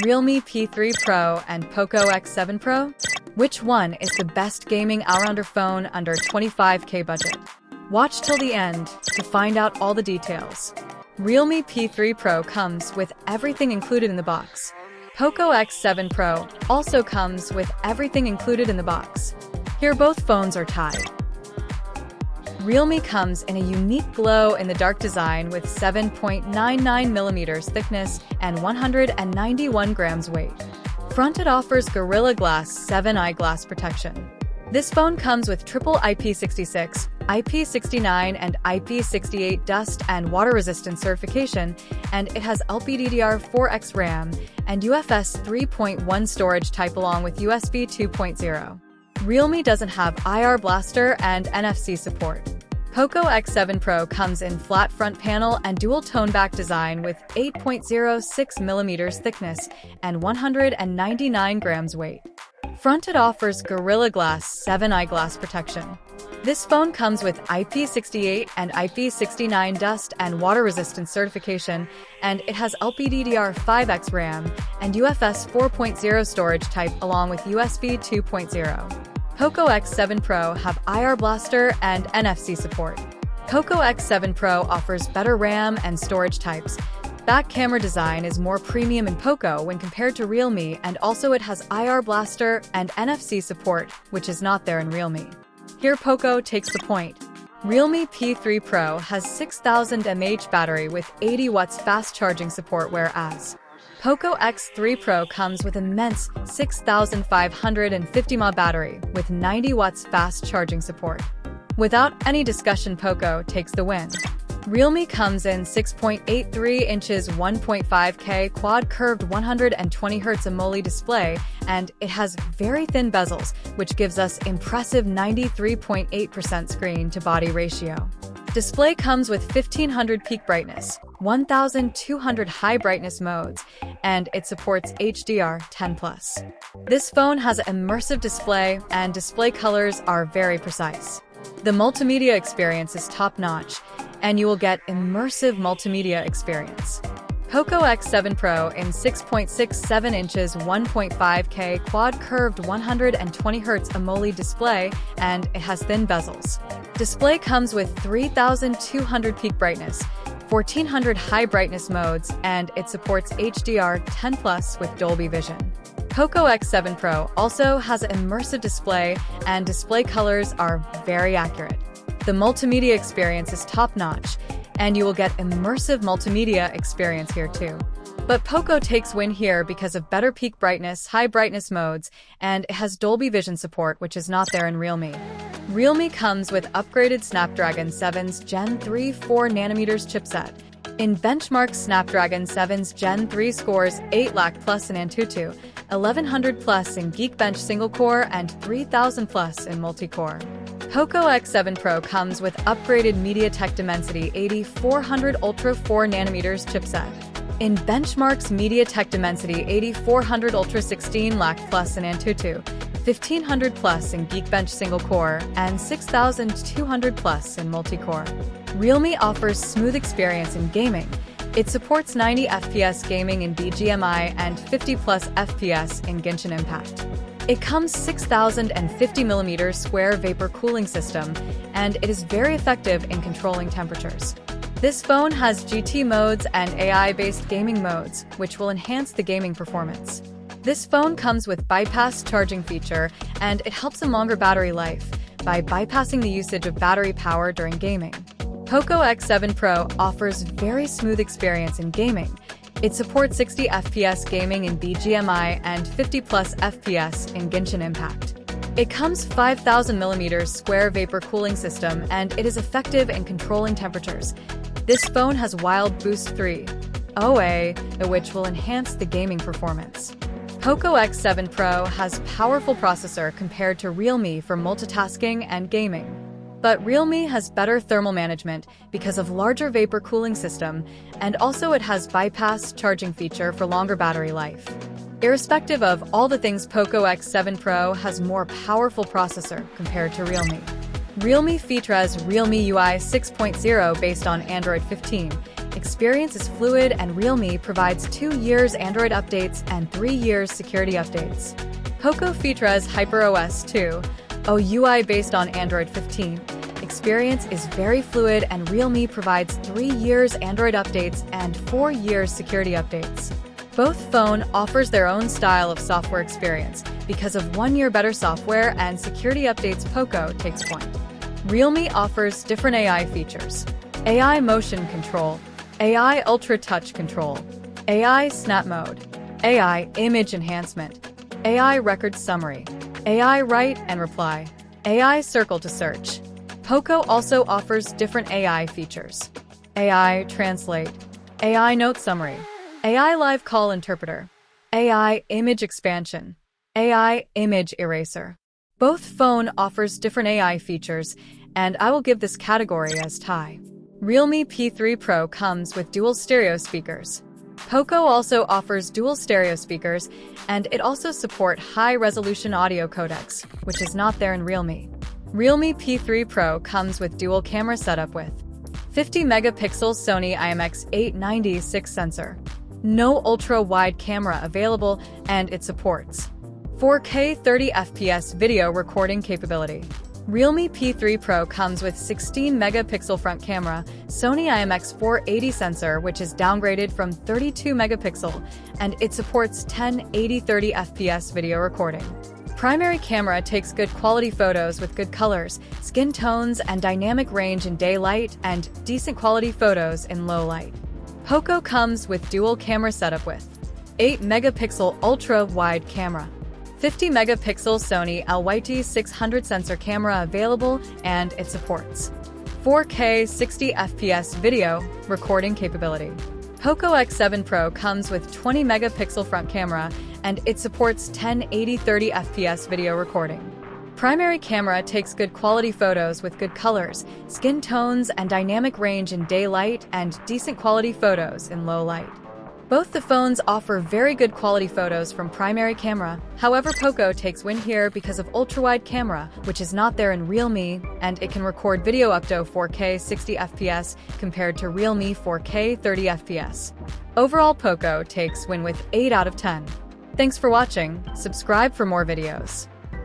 Realme P3 Pro and POCO X7 Pro? Which one is the best gaming all-rounder phone under 25K budget? Watch till the end to find out all the details. Realme P3 Pro comes with everything included in the box. POCO X7 Pro also comes with everything included in the box. Here both phones are tied. Realme comes in a unique glow-in-the-dark design with 7.99mm thickness and 191 grams weight. Front it offers Gorilla Glass 7 eyeglass protection. This phone comes with triple IP66, IP69 and IP68 dust and water resistant certification, and it has LPDDR4X RAM and UFS 3.1 storage type along with USB 2.0. Realme doesn't have IR Blaster and NFC support. POCO X7 Pro comes in flat front panel and dual-tone back design with 8.06mm thickness and 199 grams weight. Front it offers Gorilla Glass 7 eyeglass protection. This phone comes with IP68 and IP69 dust and water resistant certification, and it has LPDDR5X RAM and UFS 4.0 storage type along with USB 2.0. POCO X7 Pro have IR Blaster and NFC support. POCO X7 Pro offers better RAM and storage types. Back camera design is more premium in POCO when compared to Realme, and also it has IR Blaster and NFC support, which is not there in Realme. Here POCO takes the point. Realme P3 Pro has 6000 mAh battery with 80 watts fast charging support, whereas POCO X3 Pro comes with immense 6550 mAh battery with 90 watts fast charging support. Without any discussion, POCO takes the win. Realme comes in 6.83 inches 1.5K quad curved 120Hz AMOLED display, and it has very thin bezels, which gives us impressive 93.8% screen-to-body ratio. Display comes with 1500 peak brightness, 1200 high brightness modes, and it supports HDR10+. This phone has an immersive display, and display colors are very precise. The multimedia experience is top-notch, and you will get immersive multimedia experience. POCO X7 Pro in 6.67 inches 1.5K quad curved 120Hz AMOLED display, and it has thin bezels. Display comes with 3200 peak brightness, 1400 high brightness modes, and it supports HDR10+ with Dolby Vision. POCO X7 Pro also has an immersive display, and display colors are very accurate. The multimedia experience is top-notch, and you will get immersive multimedia experience here too. But POCO takes win here because of better peak brightness, high brightness modes, and it has Dolby Vision support, which is not there in Realme. Realme comes with upgraded Snapdragon 7's Gen 3 4nm chipset. In benchmark, Snapdragon 7's Gen 3 scores 8 lakh plus in Antutu, 1100 plus in Geekbench single-core, and 3000 plus in multi-core. POCO X7 Pro comes with upgraded MediaTek Dimensity 8400 Ultra 4nm chipset. In benchmarks, MediaTek Dimensity 8400 Ultra 16 lakh plus in Antutu, 1500 plus in Geekbench single-core, and 6200 plus in multi-core. Realme offers smooth experience in gaming. It supports 90 FPS gaming in BGMI and 50 plus FPS in Genshin Impact. It comes 6050mm square vapor cooling system, and it is very effective in controlling temperatures. This phone has GT modes and AI-based gaming modes, which will enhance the gaming performance. This phone comes with bypass charging feature, and it helps in longer battery life by bypassing the usage of battery power during gaming. POCO X7 Pro offers very smooth experience in gaming. It supports 60 FPS gaming in BGMI and 50 plus FPS in Genshin Impact. It comes 5000mm square vapor cooling system, and it is effective in controlling temperatures. This phone has Wild Boost 3 OA, which will enhance the gaming performance. POCO X7 Pro has powerful processor compared to Realme for multitasking and gaming. But Realme has better thermal management because of larger vapor cooling system, and also it has bypass charging feature for longer battery life. Irrespective of all the things, POCO X7 Pro has more powerful processor compared to Realme. Realme features Realme UI 6.0 based on Android 15. Experience is fluid and Realme provides 2 years Android updates and 3 years security updates. POCO features HyperOS 2, a UI based on Android 15. Experience is very fluid and Realme provides 3 years Android updates and 4 years security updates. Both phone offers their own style of software experience because of 1 year better software and security updates. POCO takes point. Realme offers different AI features. AI motion control, AI ultra touch control, AI snap mode, AI image enhancement, AI record summary, AI write and reply, AI circle to search. POCO also offers different AI features. AI translate, AI note summary, AI live call interpreter, AI image expansion, AI image eraser. Both phone offers different AI features, and I will give this category as tie. Realme P3 Pro comes with dual stereo speakers. POCO also offers dual stereo speakers, and it also supports high-resolution audio codecs, which is not there in Realme. Realme P3 Pro comes with dual camera setup with 50-megapixel Sony IMX896 sensor. No ultra-wide camera available, and it supports 4K 30fps video recording capability. Realme P3 Pro comes with 16-megapixel front camera, Sony IMX480 sensor, which is downgraded from 32-megapixel, and it supports 1080 30fps video recording. Primary camera takes good quality photos with good colors, skin tones, and dynamic range in daylight, and decent quality photos in low light. POCO comes with dual camera setup with 8-megapixel ultra-wide camera, 50-megapixel Sony LYT600 sensor camera available, and it supports 4K 60fps video recording capability. POCO X7 Pro comes with 20-megapixel front camera, and it supports 1080 30fps video recording. Primary camera takes good quality photos with good colors, skin tones, and dynamic range in daylight, and decent quality photos in low light. Both the phones offer very good quality photos from primary camera. However, POCO takes win here because of ultra-wide camera, which is not there in Realme, and it can record video up to 4K 60fps compared to Realme 4K 30fps. Overall, POCO takes win with 8 out of 10. Thanks for watching. Subscribe for more videos.